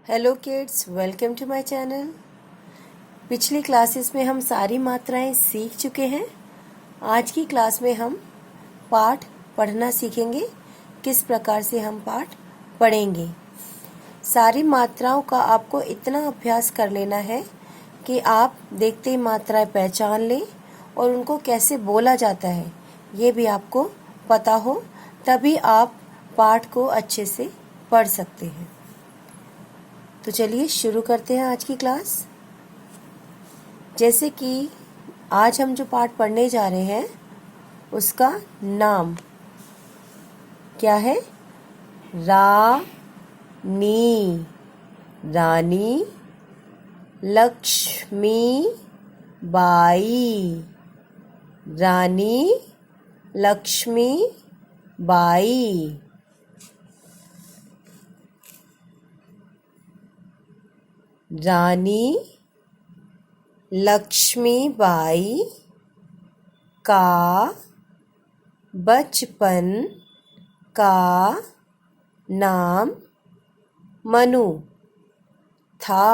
Hello kids, welcome to my channel. पिछली classes में हम सारी मात्राएं सीख चुके हैं। आज की क्लास में हम पाठ पढ़ना सीखेंगे। किस प्रकार से हम पाठ पढ़ेंगे। सारी मात्राओं का आपको इतना अभ्यास कर लेना है कि आप देखते ही मात्राएं पहचान लें और उनको कैसे बोला जाता है ये भी आपको पता हो, तभी आप पाठ को अच्छे से पढ़ सकते हैं। तो चलिए शुरू करते हैं आज की क्लास। जैसे कि आज हम जो पाठ पढ़ने जा रहे हैं उसका नाम क्या है? रानी। रानी लक्ष्मी बाई। रानी लक्ष्मी बाई। रानी लक्ष्मीबाई का बचपन का नाम मनु था।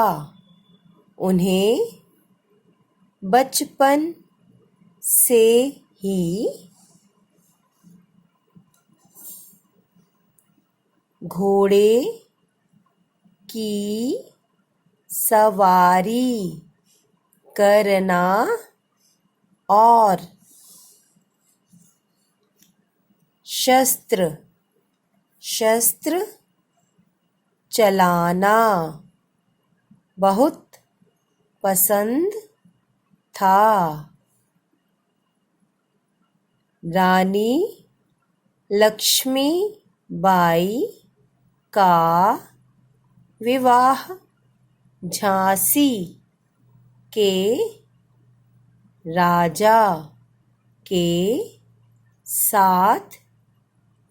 उन्हें बचपन से ही घोड़े की सवारी करना और शस्त्र चलाना बहुत पसंद था। रानी लक्ष्मीबाई का विवाह झांसी के राजा के साथ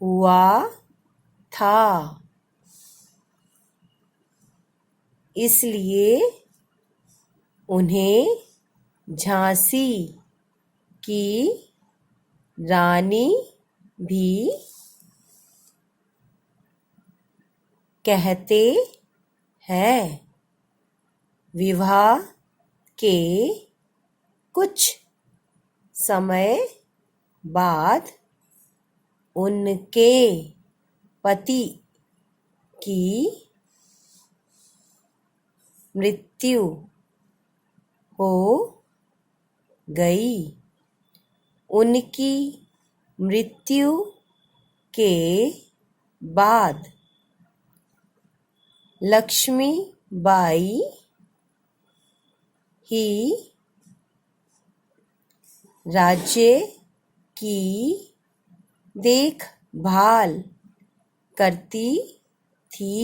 हुआ था, इसलिए उन्हें झांसी की रानी भी कहते हैं। विवाह के कुछ समय बाद उनके पति की मृत्यु हो गई। उनकी मृत्यु के बाद लक्ष्मीबाई ही राज्य की देखभाल करती थी।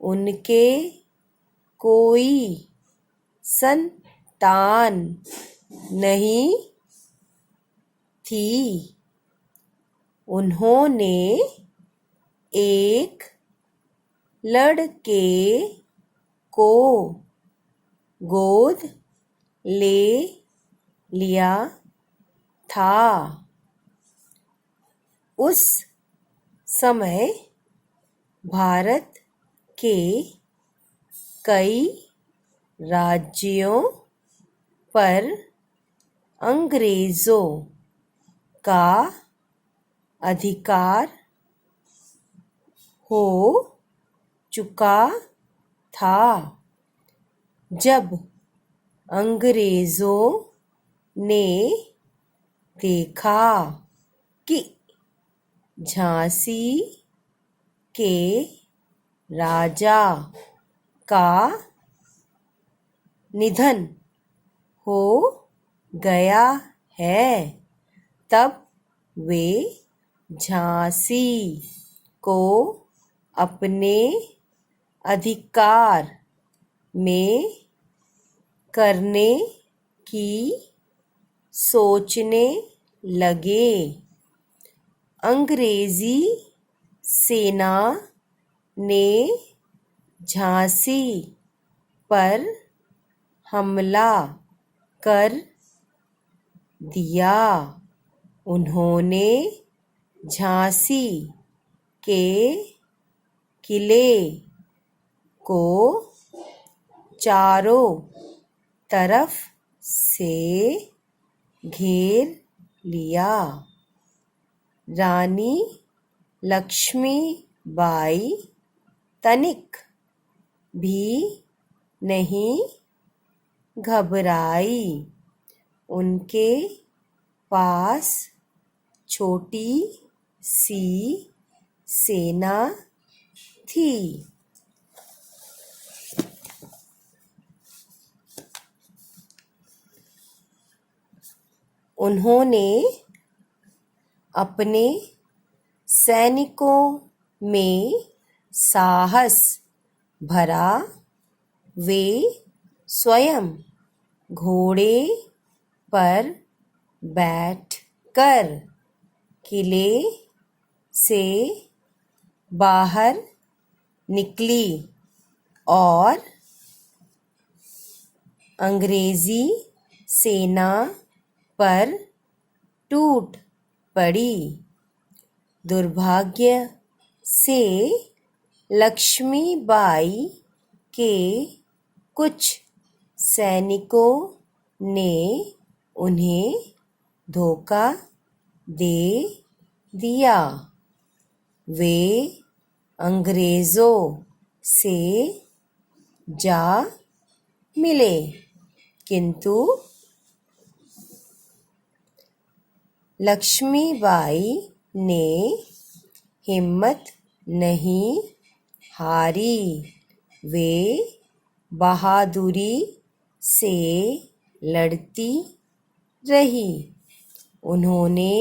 उनके कोई संतान नहीं थी। उन्होंने एक लड़के को गोद ले लिया था। उस समय भारत के कई राज्यों पर अंग्रेजों का अधिकार हो चुका था। जब अंग्रेजों ने देखा कि झांसी के राजा का निधन हो गया है, तब वे झांसी को अपने अधिकार में करने की सोचने लगे। अंग्रेजी सेना ने झांसी पर हमला कर दिया। उन्होंने झांसी के किले को चारों तरफ से घेर लिया। रानी लक्ष्मीबाई तनिक भी नहीं घबराई। उनके पास छोटी सी सेना थी। उन्होंने अपने सैनिकों में साहस भरा। वे स्वयं घोड़े पर बैठकर किले से बाहर निकली और अंग्रेजी सेना पर टूट पड़ी। दुर्भाग्य से लक्ष्मीबाई के कुछ सैनिकों ने उन्हें धोखा दे दिया। वे अंग्रेजों से जा मिले, किंतु लक्ष्मीबाई ने हिम्मत नहीं हारी। वे बहादुरी से लड़ती रही। उन्होंने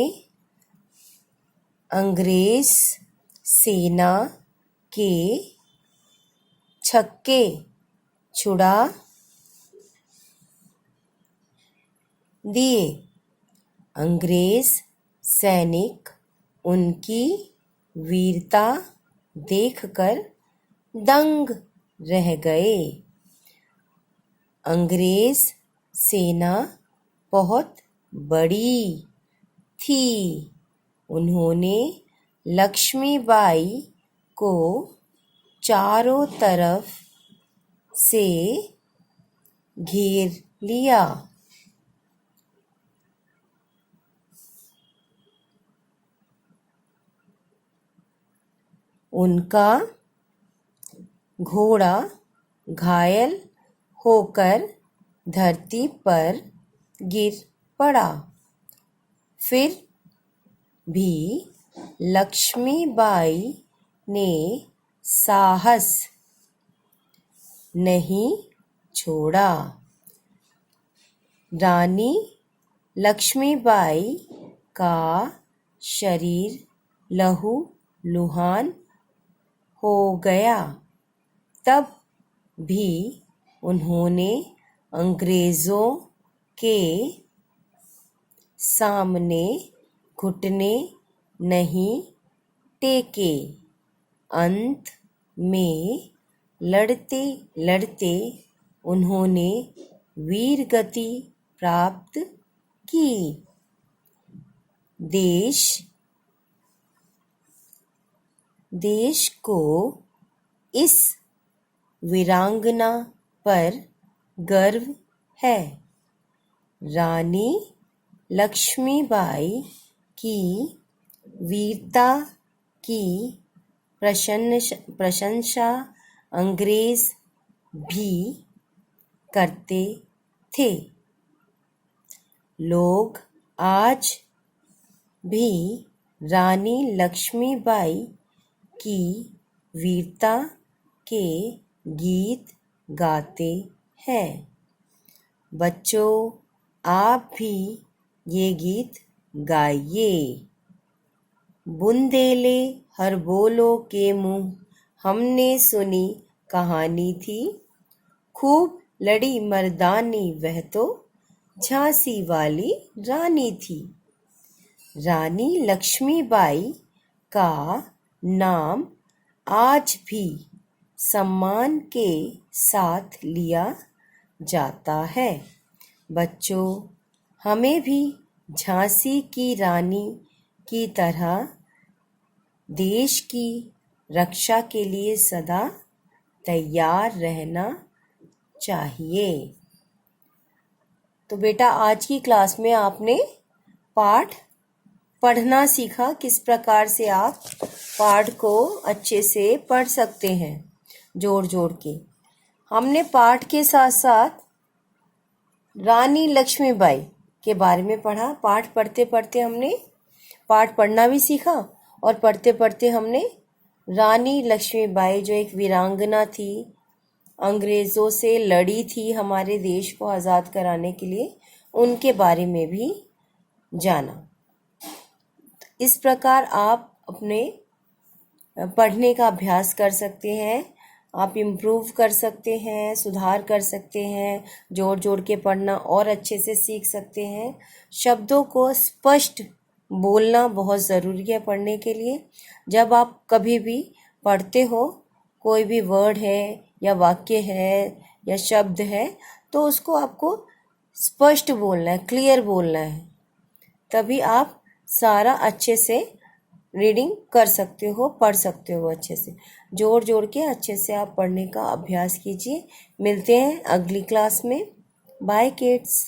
अंग्रेज सेना के छक्के छुड़ा दिए। अंग्रेज सैनिक उनकी वीरता देखकर दंग रह गए। अंग्रेज सेना बहुत बड़ी थी। उन्होंने लक्ष्मीबाई को चारों तरफ से घेर लिया। उनका घोड़ा घायल होकर धरती पर गिर पड़ा। फिर भी लक्ष्मीबाई ने साहस नहीं छोड़ा। रानी लक्ष्मीबाई का शरीर लहूलुहान हो गया। तब भी उन्होंने अंग्रेजों के सामने घुटने नहीं टेके। अंत में लड़ते लड़ते उन्होंने वीरगति प्राप्त की। देश को इस वीरांगना पर गर्व है। रानी लक्ष्मीबाई की वीरता की प्रशंसा अंग्रेज भी करते थे। लोग आज भी रानी लक्ष्मीबाई की वीरता के गीत गाते हैं। बच्चों, आप भी ये गीत गाइए। बुंदेले हर बोलो के मुँह हमने सुनी कहानी थी। खूब लड़ी मर्दानी वह तो झांसी वाली रानी थी। रानी लक्ष्मीबाई का नाम आज भी सम्मान के साथ लिया जाता है। बच्चों, हमें भी झांसी की रानी की तरह देश की रक्षा के लिए सदा तैयार रहना चाहिए। तो बेटा आज की क्लास में आपने पाठ पढ़ना सीखा, किस प्रकार से आप पाठ को अच्छे से पढ़ सकते हैं जोड़ जोड़ के। हमने पाठ के साथ साथ रानी लक्ष्मीबाई के बारे में पढ़ा। पाठ पढ़ते पढ़ते हमने पाठ पढ़ना भी सीखा और पढ़ते पढ़ते हमने रानी लक्ष्मीबाई जो एक वीरांगना थी, अंग्रेज़ों से लड़ी थी हमारे देश को आज़ाद कराने के लिए, उनके बारे में भी जाना। इस प्रकार आप अपने पढ़ने का अभ्यास कर सकते हैं, आप इम्प्रूव कर सकते हैं, सुधार कर सकते हैं, जोड़ जोड़ के पढ़ना और अच्छे से सीख सकते हैं। शब्दों को स्पष्ट बोलना बहुत ज़रूरी है पढ़ने के लिए। जब आप कभी भी पढ़ते हो, कोई भी वर्ड है या वाक्य है या शब्द है, तो उसको आपको स्पष्ट बोलना है, क्लियर बोलना है, तभी आप सारा अच्छे से रीडिंग कर सकते हो, पढ़ सकते हो अच्छे से। जोड़ जोड़ के अच्छे से आप पढ़ने का अभ्यास कीजिए। मिलते हैं अगली क्लास में। Bye kids.